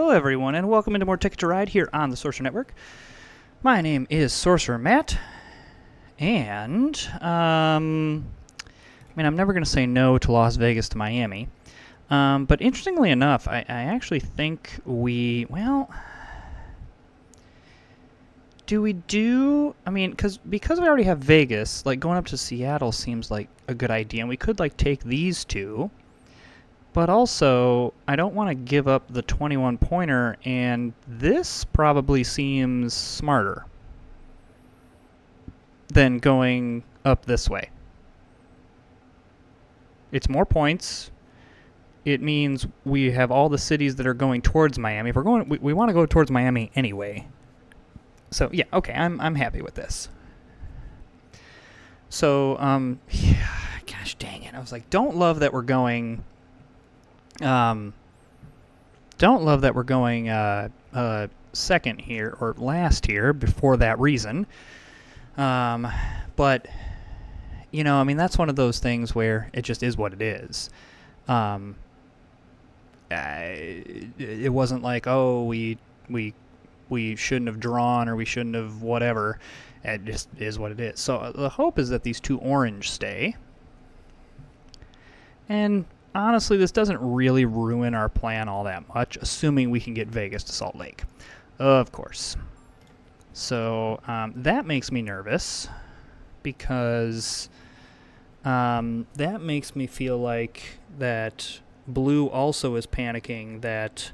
Hello everyone, and welcome into more Ticket to Ride here on the Sorcerer Network. My name is Sorcerer Matt, and, I'm never going to say no to Las Vegas to Miami. But interestingly enough, I actually think because we already have Vegas, like, going up to Seattle seems like a good idea, and we could, like, take these two. But also, I don't want to give up the 21-pointer, and this probably seems smarter than going up this way. It's more points. It means we have all the cities that are going towards Miami. If we're going, we want to go towards Miami anyway. So yeah, okay, I'm happy with this. So yeah, gosh dang it, I was like, don't love that we're going second here, or last here, before that reason. But, that's one of those things where it just is what it is. It wasn't like, oh, we shouldn't have drawn, or we shouldn't have whatever. It just is what it is. So the hope is that these two orange stay. And honestly, this doesn't really ruin our plan all that much, assuming we can get Vegas to Salt Lake. Of course. So that makes me nervous, because that makes me feel like that Blue also is panicking that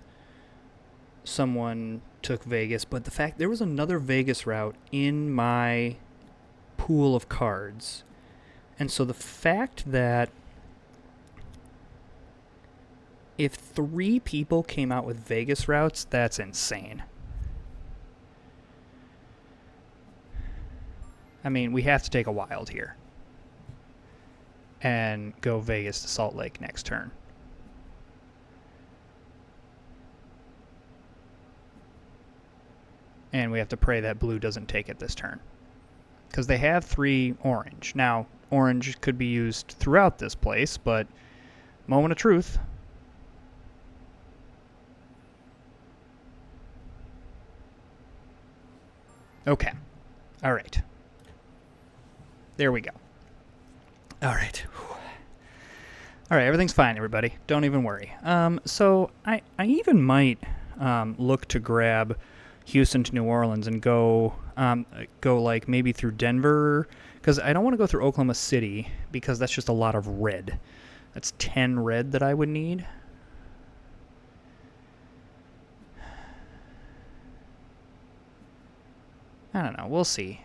someone took Vegas, but the fact there was another Vegas route in my pool of cards. And so the fact that if 3 people came out with Vegas routes, that's insane. I mean, we have to take a wild here and go Vegas to Salt Lake next turn. And we have to pray that Blue doesn't take it this turn, because they have 3 orange. Now, orange could be used throughout this place, but moment of truth. Okay. All right. There we go. All right. All right, everything's fine, everybody. Don't even worry. So I even might look to grab Houston to New Orleans and go like maybe through Denver, because I don't want to go through Oklahoma City, because that's just a lot of red. That's 10 red that I would need. I don't know. We'll see.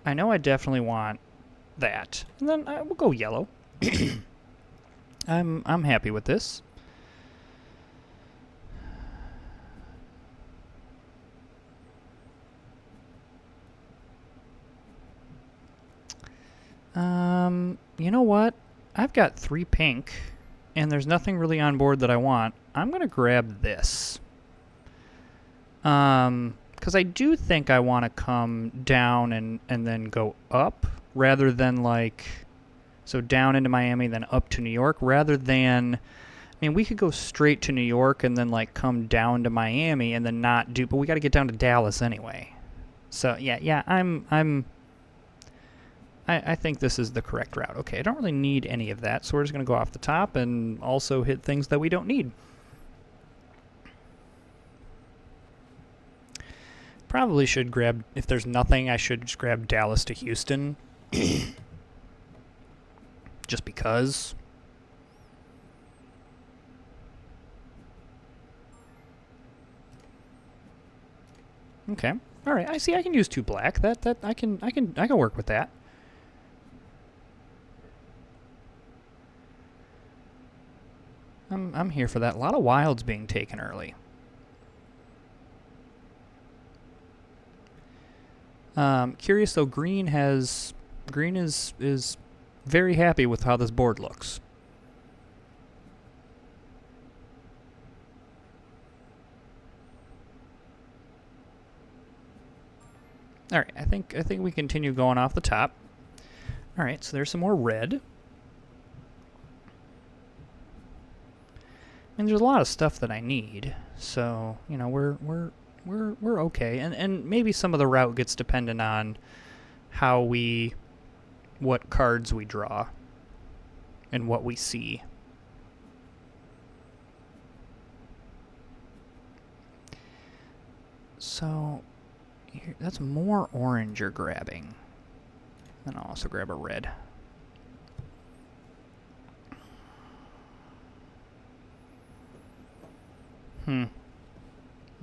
I know I definitely want that. And then we'll go yellow. I'm happy with this. You know what? I've got 3 pink, and there's nothing really on board that I want. I'm going to grab this. Because I do think I want to come down and then go up, rather than so down into Miami, then up to New York, rather than, we could go straight to New York and then come down to Miami and then not do, but we got to get down to Dallas anyway. So yeah, I think this is the correct route. Okay, I don't really need any of that, so we're just going to go off the top and also hit things that we don't need. Probably should grab, if there's nothing, I should just grab Dallas to Houston. Just because. Okay. All right. I see. I can use 2 black. That I can work with that. I'm here for that. A lot of wilds being taken early. Curious though, green is very happy with how this board looks. All right, I think we continue going off the top. All right, so there's some more red. And there's a lot of stuff that I need, so you know we're okay. And maybe some of the route gets dependent on what cards we draw, and what we see. So here, that's more orange you're grabbing. Then I'll also grab a red.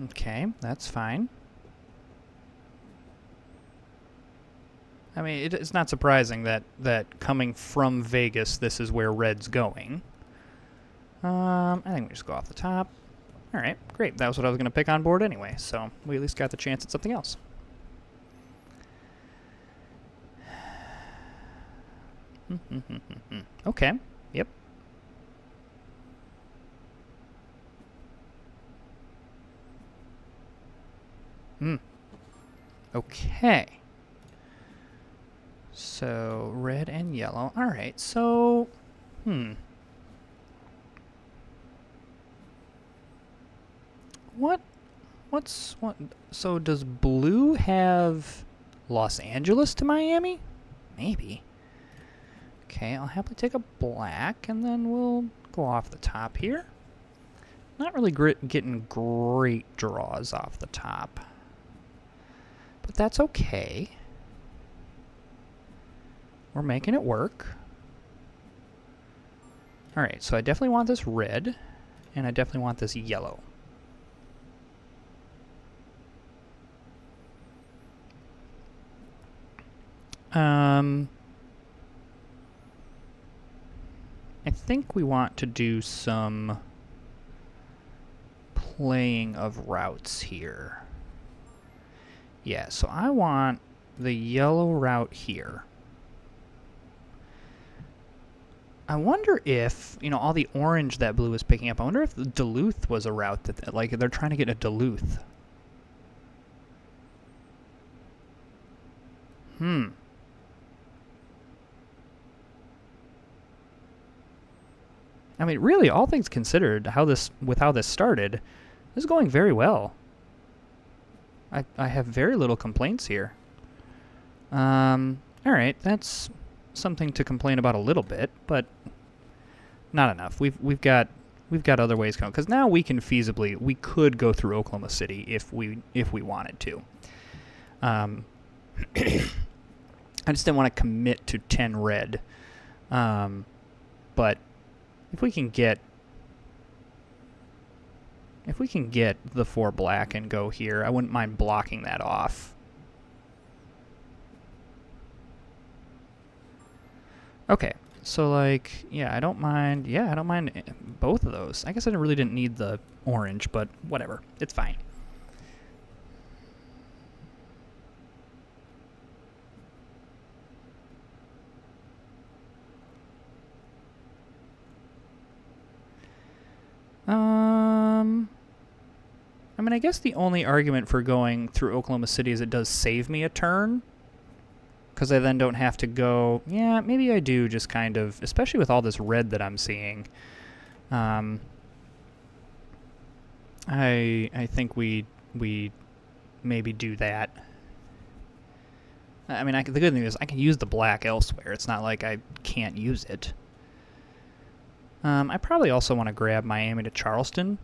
Okay, that's fine. I mean, it's not surprising that coming from Vegas, this is where red's going. I think we just go off the top. Alright, great. That was what I was going to pick on board anyway, so we at least got the chance at something else. Okay, yep. Okay. So, red and yellow. Alright, so... What? So does blue have Los Angeles to Miami? Maybe. Okay, I'll happily take a black, and then we'll go off the top here. Not really getting great draws off the top. But that's okay. We're making it work. Alright, so I definitely want this red, and I definitely want this yellow. I think we want to do some playing of routes here. Yeah, so I want the yellow route here. I wonder if, you know, all the orange that blue is picking up, I wonder if Duluth was a route that, like, they're trying to get a Duluth. I mean, really, all things considered, how this started, this is going very well. I have very little complaints here. Alright, that's something to complain about a little bit, but not enough. We've got other ways going, because now we could go through Oklahoma City if we wanted to. I just didn't want to commit to 10 red. But if we can get the 4 black and go here, I wouldn't mind blocking that off. Okay, so like, yeah, I don't mind both of those. I guess I really didn't need the orange, but whatever, it's fine. I mean, I guess the only argument for going through Oklahoma City is it does save me a turn. Because I then don't have to go... Yeah, maybe I do just kind of... Especially with all this red that I'm seeing. I think we maybe do that. I mean, the good thing is I can use the black elsewhere. It's not like I can't use it. I probably also want to grab Miami to Charleston.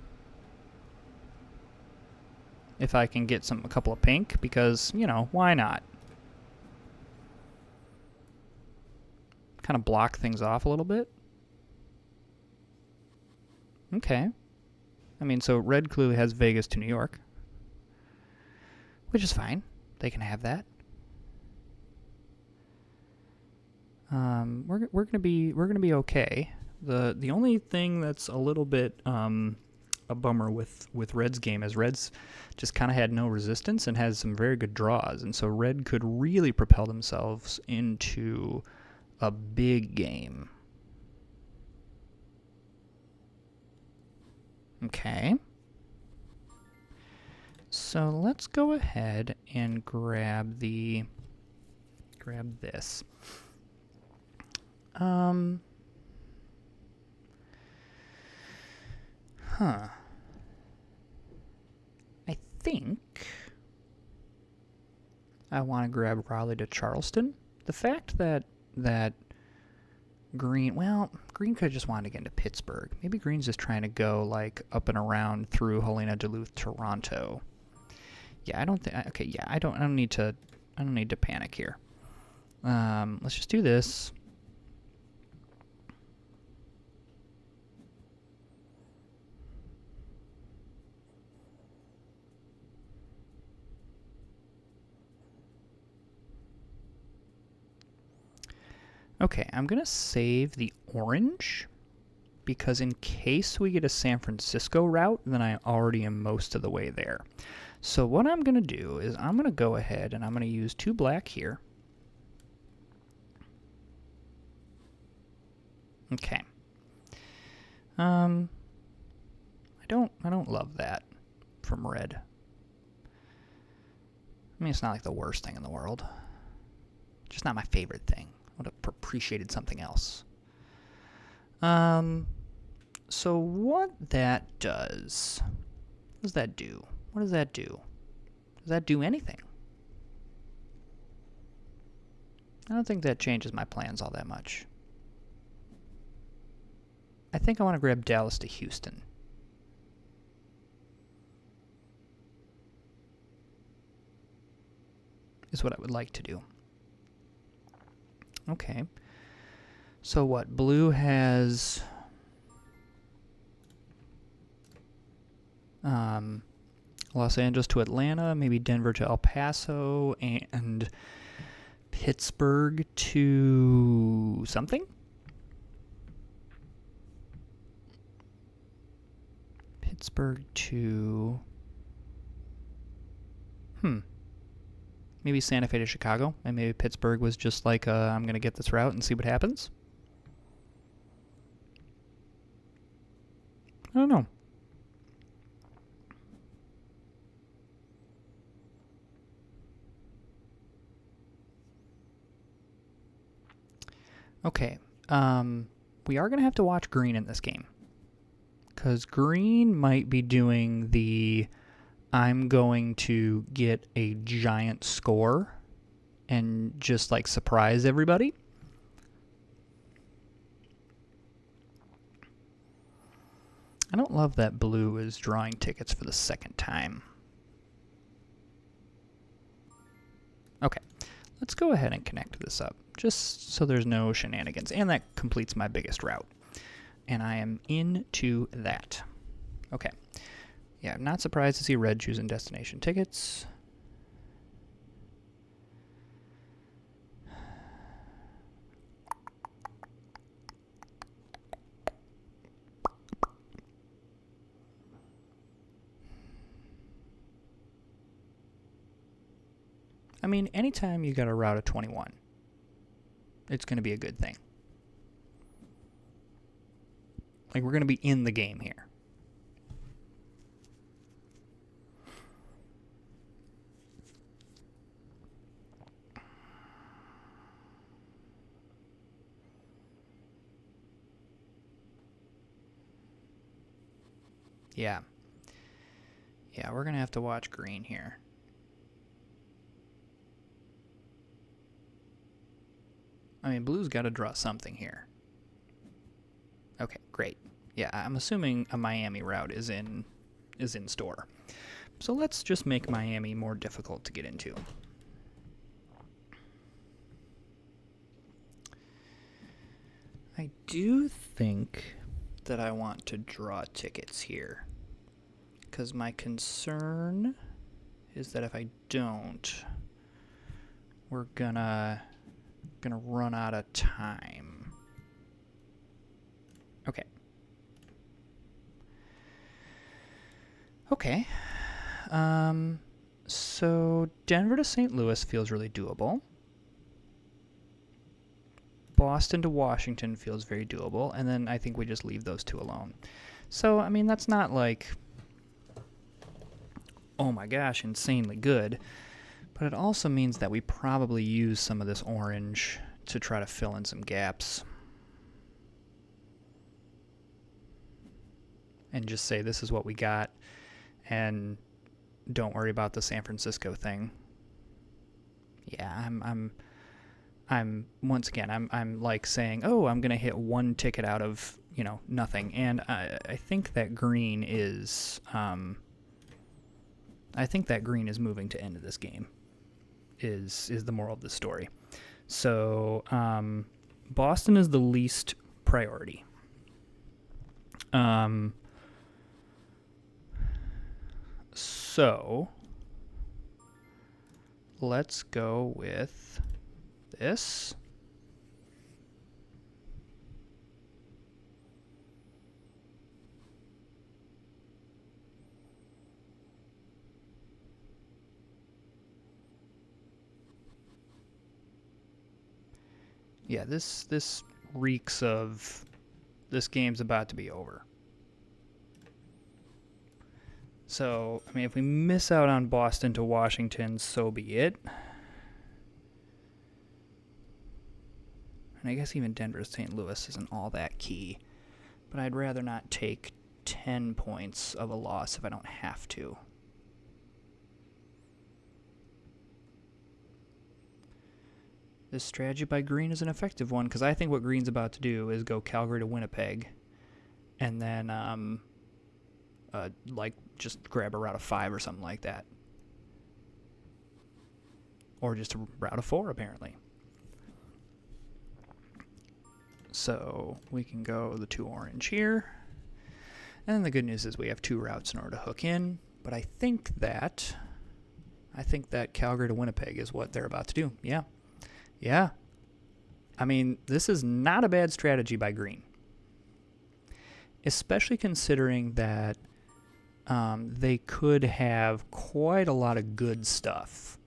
If I can get a couple of pink, because, you know, why not? Kind of block things off a little bit. Okay. I mean, so red clearly has Vegas to New York, which is fine. They can have that. We're gonna be okay. The only thing that's a little bit a bummer with red's game is red's just kind of had no resistance and has some very good draws, and so red could really propel themselves into a big game. Okay. So let's go ahead and grab this. Huh. I think I want to grab Raleigh to Charleston. The fact that Green, well, Green could have just wanted to get into Pittsburgh. Maybe Green's just trying to go like up and around through Helena, Duluth, Toronto. Yeah, I don't think. Okay, yeah, I don't need to panic here. Let's just do this. Okay, I'm going to save the orange because in case we get a San Francisco route, then I already am most of the way there. So what I'm going to do is I'm going to go ahead and I'm going to use 2 black here. Okay. I don't love that from red. I mean, it's not like the worst thing in the world. Just not my favorite thing. I would have appreciated something else. So what that does... What does that do? What does that do? Does that do anything? I don't think that changes my plans all that much. I think I want to grab Dallas to Houston. Is what I would like to do. Okay. So what? Blue has Los Angeles to Atlanta, maybe Denver to El Paso, and Pittsburgh to something? Pittsburgh to... Maybe Santa Fe to Chicago, and maybe Pittsburgh was just like, I'm going to get this route and see what happens. I don't know. Okay, we are going to have to watch Green in this game. Because Green might be doing the... I'm going to get a giant score and just like surprise everybody. I don't love that Blue is drawing tickets for the second time. Okay, let's go ahead and connect this up just so there's no shenanigans. And that completes my biggest route. And I am into that. Okay. Yeah, I'm not surprised to see red choosing destination tickets. I mean, anytime you got a route of 21, it's going to be a good thing. Like, we're going to be in the game here. Yeah. Yeah, we're going to have to watch Green here. I mean, Blue's got to draw something here. Okay, great. Yeah, I'm assuming a Miami route is in store. So let's just make Miami more difficult to get into. I do think that I want to draw tickets here, because my concern is that if I don't, we're gonna run out of time. Okay. Okay. So Denver to St. Louis feels really doable. Boston to Washington feels very doable, and then I think we just leave those 2 alone. So, I mean, that's not like, oh my gosh, insanely good, but it also means that we probably use some of this orange to try to fill in some gaps. and just say this is what we got, and don't worry about the San Francisco thing. Yeah, I'm once again, I'm like saying, oh, I'm gonna hit one ticket out of nothing, and I think that green is moving to end of this game. Is the moral of the story. So Boston is the least priority. So let's go with this. Yeah, this reeks of this game's about to be over. So, I mean, if we miss out on Boston to Washington, so be it. And I guess even Denver to St. Louis isn't all that key. But I'd rather not take 10 points of a loss if I don't have to. This strategy by Green is an effective one, because I think what Green's about to do is go Calgary to Winnipeg, and then just grab a route of 5 or something like that. Or just a route of 4, apparently. So we can go the 2 orange here. And the good news is we have 2 routes in order to hook in. But I think that Calgary to Winnipeg is what they're about to do. Yeah. Yeah. I mean, this is not a bad strategy by Green. Especially considering that they could have quite a lot of good stuff.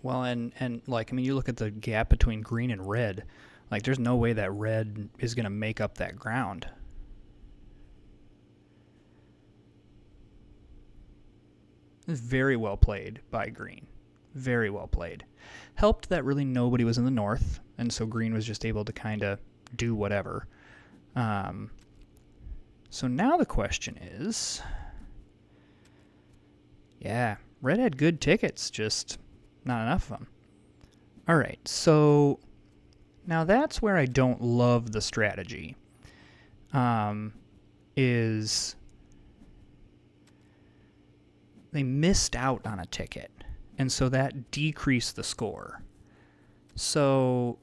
Well, and like, I mean, you look at the gap between green and red. Like, there's no way that red is going to make up that ground. It's very well played by Green. Very well played. Helped that really nobody was in the north, and so Green was just able to kind of do whatever. So now the question is, yeah, red had good tickets, just not enough of them. All right, so now that's where I don't love the strategy. Is they missed out on a ticket, and so that decreased the score. So,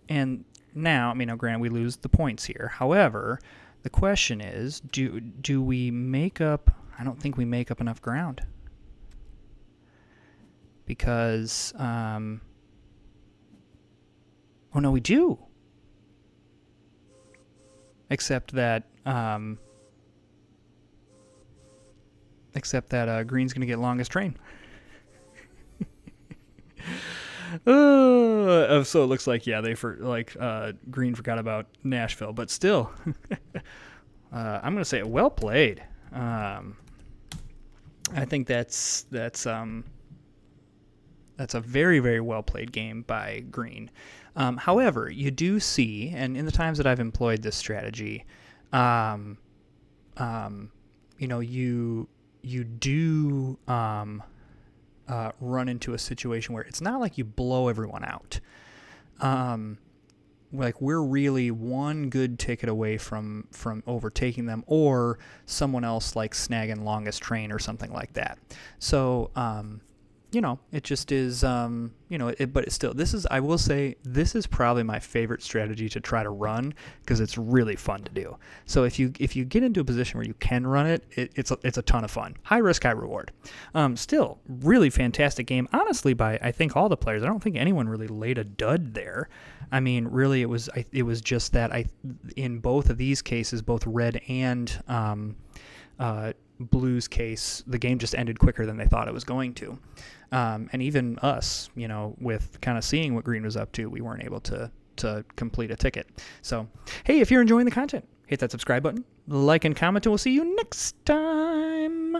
and now, I mean, granted, we lose the points here. However, the question is, do we make up? I don't think we make up enough ground. Because, oh no, we do. Except that Green's going to get longest train. So it looks like, yeah, Green forgot about Nashville, but still, I'm going to say well played. I think that's a very, very well played game by Green. However, you do see, and in the times that I've employed this strategy, you do run into a situation where it's not like you blow everyone out. Like, we're really one good ticket away from overtaking them, or someone else like snagging longest train or something like that. So, it just is, but it's still, I will say, this is probably my favorite strategy to try to run, because it's really fun to do. So if you get into a position where you can run it, it's a ton of fun. High risk, high reward. Still, really fantastic game, honestly, by, I think, all the players. I don't think anyone really laid a dud there. I mean, really, it was just that in both of these cases, both red and Blues case, the game just ended quicker than they thought it was going to. And even us, with kind of seeing what Green was up to, we weren't able to complete a ticket. So, hey, if you're enjoying the content, hit that subscribe button, like and comment, and we'll see you next time.